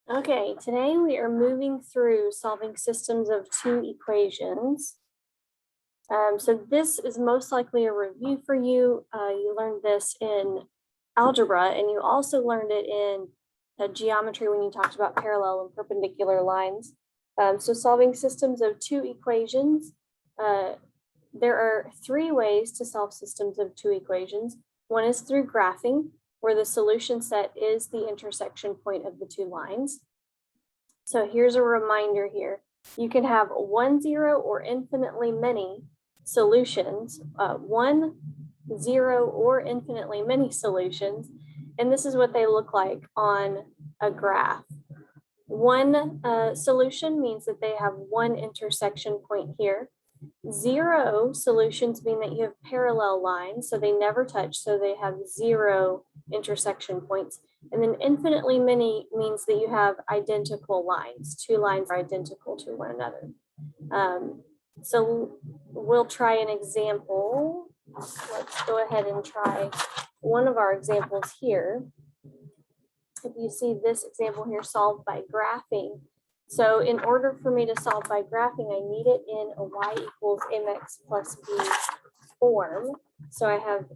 Okay, today we are moving through solving systems of two equations. So this is most likely a review for you. You learned this in algebra, and you also learned it in geometry when you talked about parallel and perpendicular lines. So solving systems of two equations. There are three ways to solve systems of two equations. One is through graphing, where the solution set is the intersection point of the two lines. So here's a reminder here. You can have 1, 0, or infinitely many solutions, 1, 0, or infinitely many solutions. And this is what they look like on a graph. One solution means that they have one intersection point here. 0 solutions mean that you have parallel lines, so they never touch, so they have 0 intersection points. And then infinitely many means that you have identical lines. Two lines are identical to one another. So we'll try an example. Let's go ahead and try one of our examples here. If you see this example here, solved by graphing. So in order for me to solve by graphing, I need it in a y equals mx plus b form. So I have,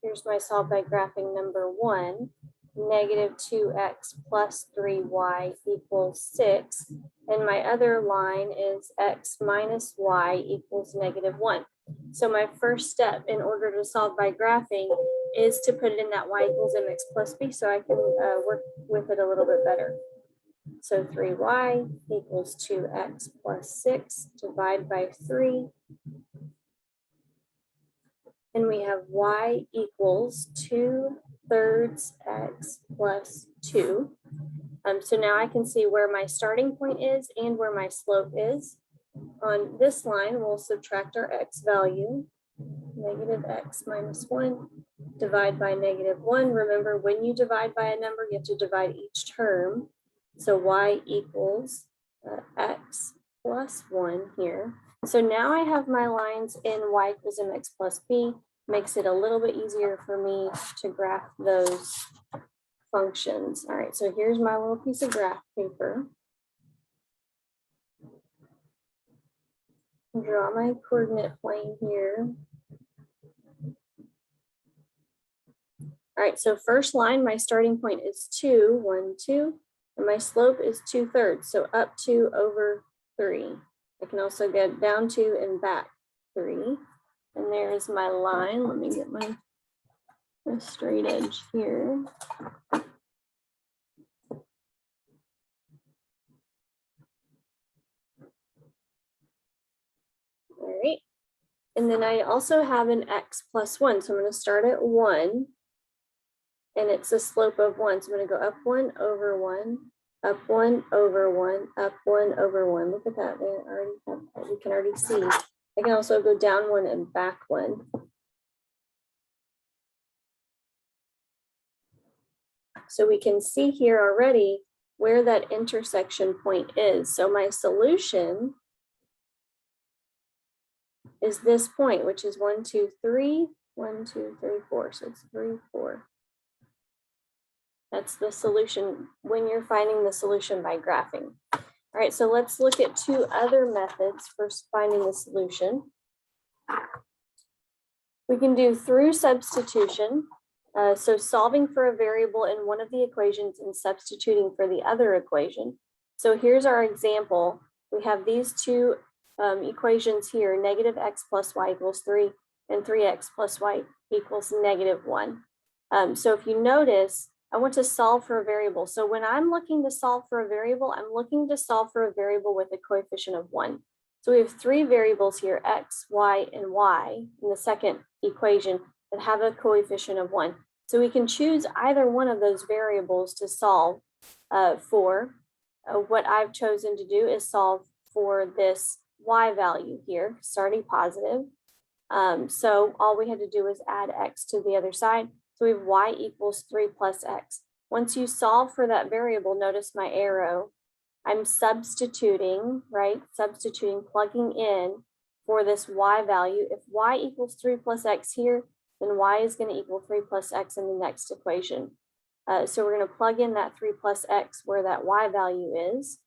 here's my solve by graphing number 1, negative 2x plus 3y equals 6. And my other line is x minus y equals negative 1. So my first step in order to solve by graphing is to put it in that y equals mx plus b so I can work with it a little bit better. So 3y equals 2x plus 6, divide by 3. And we have y equals 2/3 x plus 2. So now I can see where my starting point is and where my slope is. On this line, we'll subtract our x value, negative x minus 1, divide by negative 1. Remember, when you divide by a number, you have to divide each term. So y equals x plus 1 here. So now I have my lines in y equals mx plus b. Makes it a little bit easier for me to graph those functions. All right, so here's my little piece of graph paper. Draw my coordinate plane here. All right, so first line, my starting point is 2, 1, 2, and my slope is 2/3, so up 2 over 3. I can also get down 2 and back 3. And there's my line. Let me get my straight edge here. All right. And then I also have an x plus 1. So I'm going to start at 1. And it's a slope of 1. So I'm going to go up 1 over 1, up 1 over 1, up 1 over 1. Look at that. We can already see. I can also go down 1 and back 1. So we can see here already where that intersection point is. So my solution is this point, which is 1, 2, 3, 1, 2, 3, 4. So it's 3, 4. That's the solution when you're finding the solution by graphing. All right, so let's look at two other methods for finding the solution. We can do through substitution. So solving for a variable in one of the equations and substituting for the other equation. So here's our example. We have these two equations here, negative x plus y equals 3 and 3x plus y equals negative 1. So if you notice, I want to solve for a variable. So when I'm looking to solve for a variable, I'm looking to solve for a variable with a coefficient of 1. So we have three variables here, x, y, and y in the second equation that have a coefficient of 1. So we can choose either one of those variables to solve for. What I've chosen to do is solve for this y value here, starting positive. So all we had to do was add x to the other side. So we have y equals 3 plus x. Once you solve for that variable, notice my arrow. I'm substituting, right? Substituting, plugging in for this y value. If y equals 3 plus x here, then y is going to equal 3 plus x in the next equation. So we're going to plug in that 3 plus x where that y value is,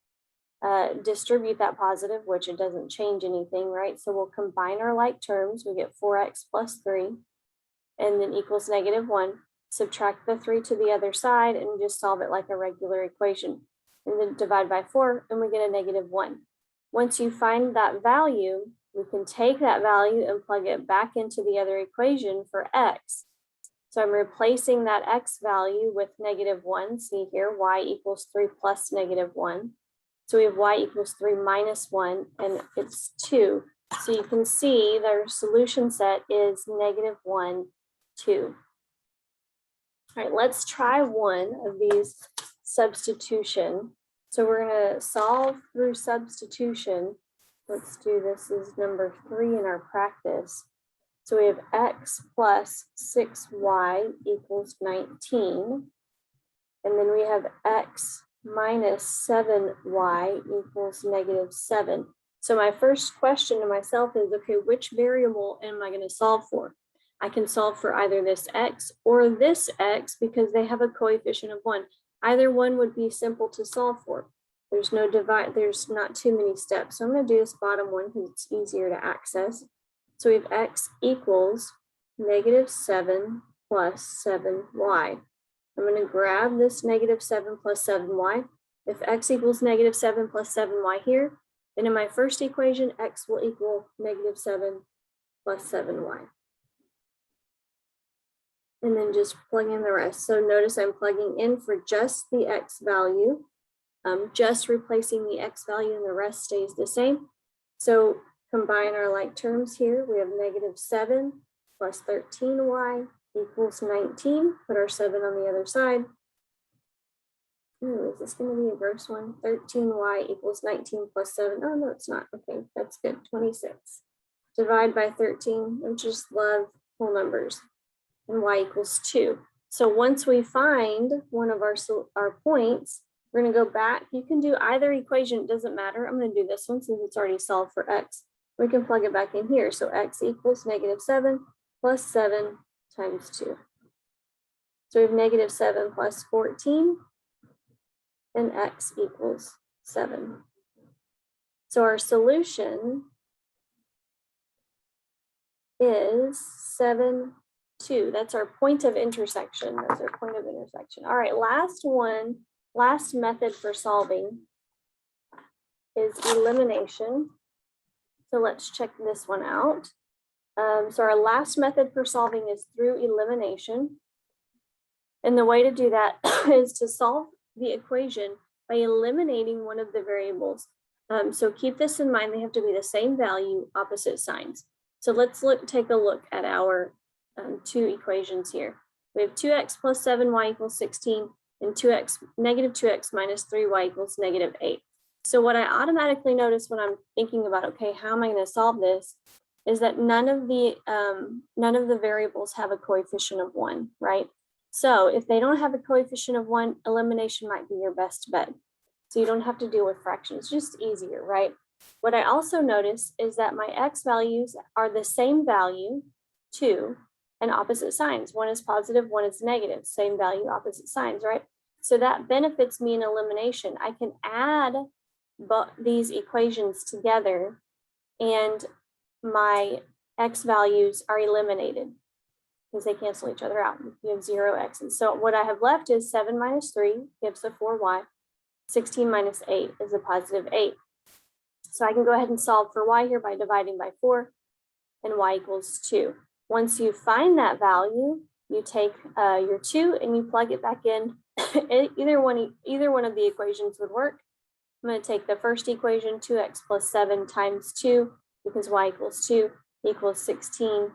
distribute that positive, which it doesn't change anything, right? So we'll combine our like terms. We get 4x plus 3, and then equals -1. Subtract the 3 to the other side and just solve it like a regular equation. And then divide by 4, and we get a -1. Once you find that value, we can take that value and plug it back into the other equation for x. So I'm replacing that x value with -1. See here, y equals 3 plus -1. So we have y equals 3 minus 1, and it's 2. So you can see their solution set is -1, 2. All right, let's try one of these substitution. So we're going to solve through substitution. Let's do this as number 3 in our practice. So we have x plus 6y equals 19. And then we have x minus 7y equals -7. So my first question to myself is, okay, which variable am I going to solve for? I can solve for either this x or this x because they have a coefficient of 1. Either one would be simple to solve for. There's no divide, there's not too many steps. So I'm going to do this bottom one because it's easier to access. So we have x equals -7 plus 7y. I'm going to grab this -7 plus 7y. If x equals -7 plus 7y here, then in my first equation, x will equal -7 plus 7y. And then just plug in the rest. So notice I'm plugging in for just the x value. Just replacing the x value and the rest stays the same. So combine our like terms here. We have -7 plus 13y equals 19. Put our 7 on the other side. Ooh, is this going to be a gross one? 13y equals 19 plus 7. Oh, no, it's not. Okay, that's good. 26. Divide by 13. I just love whole numbers. And y equals 2. So once we find one of our points, we're going to go back. You can do either equation. It doesn't matter. I'm going to do this one since it's already solved for x. We can plug it back in here. So x equals -7 plus 7 times 2. So we have -7 plus 14, and x equals 7. So our solution is 7, 2. That's our point of intersection. That's our point of intersection. All right, last one, last method for solving is elimination. So let's check this one out. So our last method for solving is through elimination. And the way to do that is to solve the equation by eliminating one of the variables. So keep this in mind, they have to be the same value, opposite signs. So let's take a look at our two equations here. We have 2x plus 7y equals 16 and -2x minus 3y equals -8. So what I automatically notice when I'm thinking about, okay, how am I going to solve this, is that none of the variables have a coefficient of 1, right? So if they don't have a coefficient of 1, elimination might be your best bet. So you don't have to deal with fractions, just easier, right? What I also notice is that my x values are the same value, 2, and opposite signs. One is positive, one is negative, same value, opposite signs, right? So that benefits me in elimination. I can add these equations together and my x values are eliminated because they cancel each other out. You have 0 x's. So what I have left is 7 minus 3 gives a 4y. 16 minus 8 is a positive 8. So I can go ahead and solve for y here by dividing by 4, and y equals 2. Once you find that value, you take your 2 and you plug it back in. Either one of the equations would work. I'm going to take the first equation, 2x plus 7 times 2, because y equals 2, equals 16.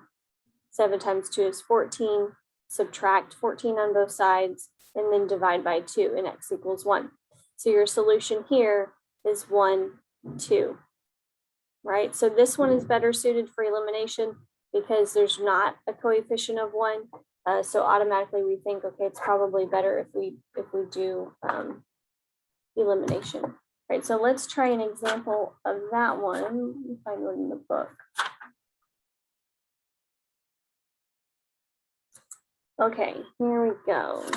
7 times 2 is 14. Subtract 14 on both sides, and then divide by 2, and x equals 1. So your solution here is 1, 2, right? So this one is better suited for elimination because there's not a coefficient of 1. So automatically we think, okay, it's probably better if we do elimination. Right, so let's try an example of that one. Let me find one in the book. Okay, here we go.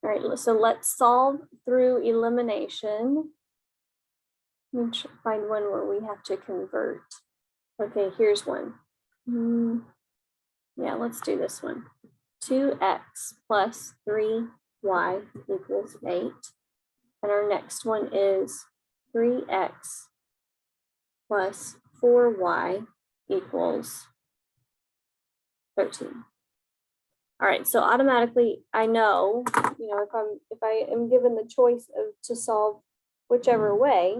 All right, so let's solve through elimination. Let me find one where we have to convert. Okay, here's one. Yeah, let's do this one. 2x plus 3y equals 8. And our next one is 3x plus 4y equals 13. All right, so automatically I know, if I am given the choice to solve whichever way,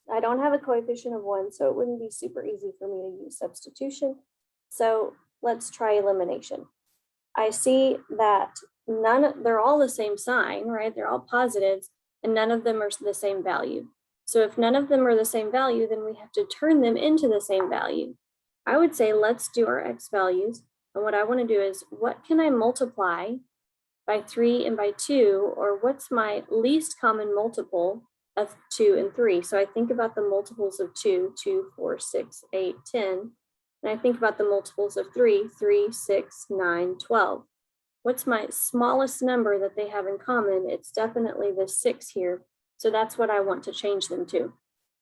I don't have a coefficient of 1, so it wouldn't be super easy for me to use substitution. So let's try elimination. I see that they're all the same sign, right? They're all positives, and none of them are the same value. So if none of them are the same value, then we have to turn them into the same value. I would say let's do our x values. And what I want to do is, what can I multiply by 3 and by 2, or what's my least common multiple of 2 and 3? So I think about the multiples of 2, 2, 4, 6, 8, 10. And I think about the multiples of 3, 3, 6, 9, 12. What's my smallest number that they have in common? It's definitely the 6 here. So that's what I want to change them to.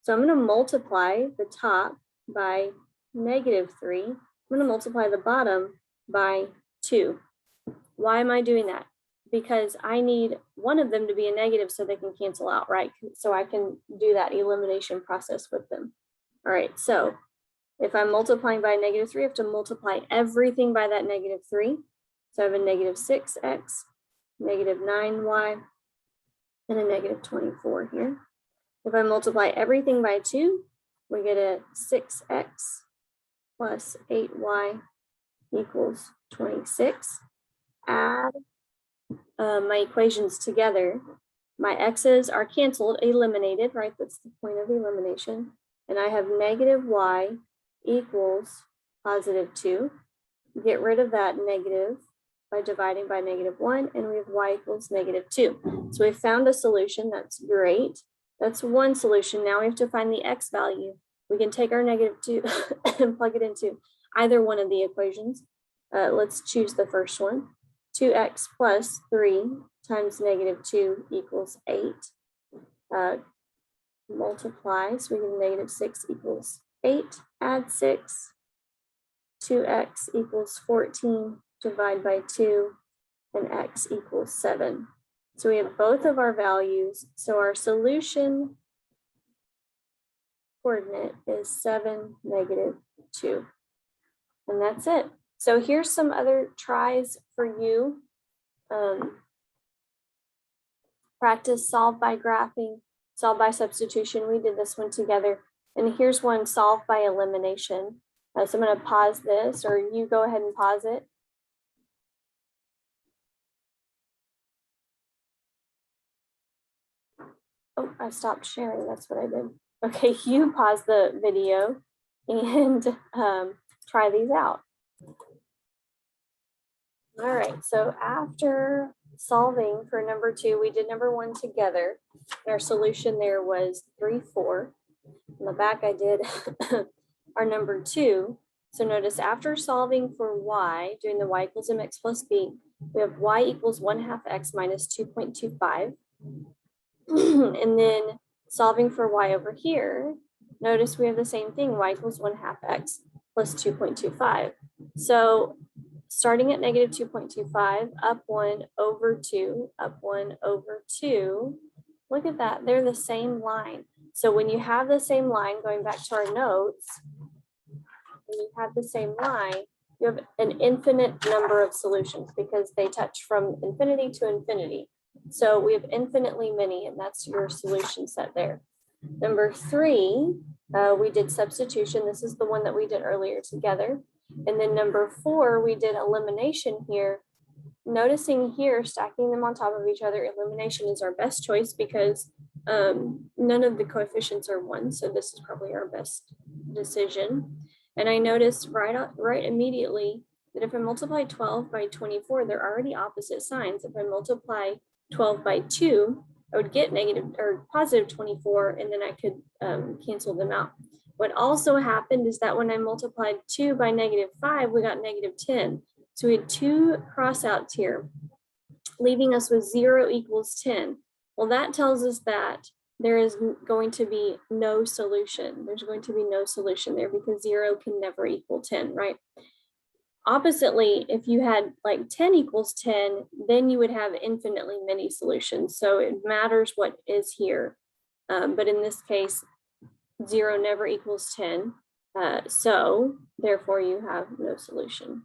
So I'm going to multiply the top by -3. I'm going to multiply the bottom by 2. Why am I doing that? Because I need one of them to be a negative so they can cancel out, right? So I can do that elimination process with them. All right, so if I'm multiplying by -3, I have to multiply everything by that -3. So I have a -6x, -9y, and a -24 here. If I multiply everything by 2, we get a 6x plus 8y equals 26. Add my equations together. My x's are canceled, eliminated, right? That's the point of elimination. And I have -y equals +2. Get rid of that negative by dividing by -1, and we have y equals -2. So we found a solution. That's great. That's one solution. Now we have to find the x value. We can take our -2 and plug it into either one of the equations. Let's choose the first one. 2x plus 3 times -2 equals 8. Multiply, so we get -6 equals 8. Add 6. 2x equals 14. Divide by 2, and x equals 7. So we have both of our values. So our solution coordinate is 7, -2. And that's it. So here's some other tries for you. Practice solve by graphing, solve by substitution. We did this one together. And here's one, solve by elimination. So I'm going to pause this, or you go ahead and pause it. Oh, I stopped sharing. That's what I did. Okay, you pause the video and try these out. All right, so after solving for number 2, we did number 1 together. Our solution there was 3, 4. On the back, I did our number 2. So notice after solving for y, doing the y equals mx plus b, we have y equals 1/2 x minus 2.25. And then solving for y over here, notice we have the same thing, y equals 1/2 x plus 2.25. So starting at -2.25, up 1 over 2, up 1 over 2. Look at that, they're the same line. So when you have the same line, going back to our notes, when you have the same line, you have an infinite number of solutions because they touch from infinity to infinity. So we have infinitely many, and that's your solution set there. Number 3, we did substitution. This is the one that we did earlier together. And then number 4, we did elimination here. Noticing here, stacking them on top of each other, elimination is our best choice because none of the coefficients are 1. So this is probably our best decision. And I noticed right immediately that if I multiply 12 by 24, they're already opposite signs. If I multiply 12 by 2, I would get negative or positive 24, and then I could cancel them out. What also happened is that when I multiplied 2 by -5, we got -10. So we had 2 crossouts here. leaving us with 0 equals 10. Well, that tells us that there is going to be no solution. There's going to be no solution there because 0 can never equal 10, right? Oppositely, if you had like 10 equals 10, then you would have infinitely many solutions. So it matters what is here. But in this case, 0 never equals 10. So therefore you have no solution.